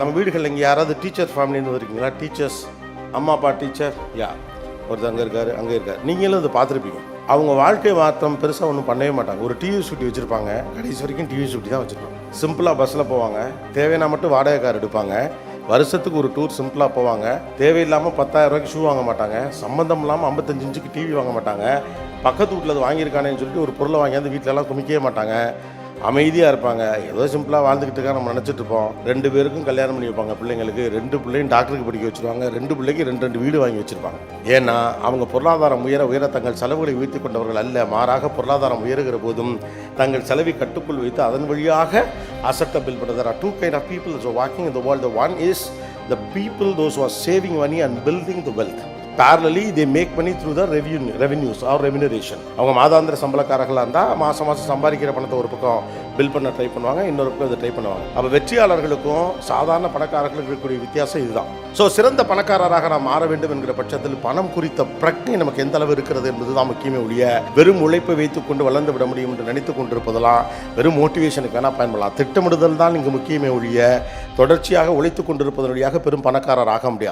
நம்ம வீடுகளில் இங்கே யாராவது டீச்சர் ஃபேமிலின்னு இருக்கீங்களா? டீச்சர்ஸ், அம்மா அப்பா டீச்சர், ஒருத்தர் அங்கே இருக்கார், அங்கே இருக்கார். நீங்களும் அதை பார்த்துருப்பீங்க. அவங்க வாழ்க்கை மாற்றம் பெருசாக ஒன்றும் பண்ணவே மாட்டாங்க. ஒரு டிவி ஸ்கூட்டி வச்சுருப்பாங்க, கடைசி வரைக்கும் டிவி ஸ்கூட்டி தான் வச்சுருப்பாங்க. சிம்பிளாக பஸ்ஸில் போவாங்க, தேவையான மட்டும் வாடகை கார் எடுப்பாங்க, வருஷத்துக்கு ஒரு டூர் சிம்பிளாக போவாங்க, தேவையில்லாமல் 10,000 ரூபாய்க்கு ஷூ வாங்க மாட்டாங்க, சம்மந்தம் இல்லாமல் 55 இன்ச்சுக்கு டிவி வாங்க மாட்டாங்க, பக்கத்து வீட்டில் அது வாங்கியிருக்கானேன்னு சொல்லிட்டு ஒரு பொருளை வாங்கியாந்து வீட்டிலலாம் குமிக்கவே மாட்டாங்க, அமைதியாக இருப்பாங்க. ஏதோ சிம்பிளாக வாழ்ந்துக்கிட்டு இருக்கா நம்ம நினச்சிட்டு இருப்போம். 2 பேருக்கும் கல்யாணம் பண்ணி வைப்பாங்க பிள்ளைங்களுக்கு, 2 பிள்ளையும் டாக்டருக்கு படிக்க வச்சுருவாங்க, 2 பிள்ளைக்கு 2 வீடு வாங்கி வச்சுருப்பாங்க. ஏன்னா அவங்க பொருளாதாரம் உயர தங்கள் செலவுகளை உயர்த்தி கொண்டவர்கள் அல்ல. மாறாக பொருளாதாரம் உயருகிற போதும் தங்கள் செலவை கட்டுக்குள் வைத்து அதன் வழியாக அசட்டை பில் பண்ணுறது. There are 2 kind of people who are walking in the world. The one is the people, those who are saving money and building the wealth. Parallelly, they make money through the revenues or remuneration. அவங்க மாதாந்திர சம்பளக்காரர்களாக இருந்தால் மாதம் சம்பாதிக்கிற பணத்தை ஒரு பக்கம் bill பண்ண try பண்ணுவாங்க, இன்னொரு பக்கம் இதை ட்ரை பண்ணுவாங்க. அப்போ வெற்றியாளர்களுக்கும் சாதாரண பணக்காரர்களுக்கு இருக்கக்கூடிய வித்தியாசம் இதுதான். ஸோ சிறந்த பணக்காரராக நாம் மாற வேண்டும் என்கிற பட்சத்தில் பணம் குறித்த பிரச்சனை நமக்கு எந்த அளவு இருக்கிறது என்பது தான் முக்கியமே ஒழிய வெறும் உழைப்பை வைத்துக் கொண்டு வளர்ந்து விட முடியும் என்று நினைத்து கொண்டிருப்பதெல்லாம் வெறும் மோட்டிவேஷனுக்கு வேணால் பயன்படலாம். திட்டமிடுதல் தான் இங்கு முக்கியமே ஒழிய தொடர்ச்சியாக உழைத்து கொண்டிருப்பதன் வழியாக பெரும் பணக்காரர் ஆக முடியாது.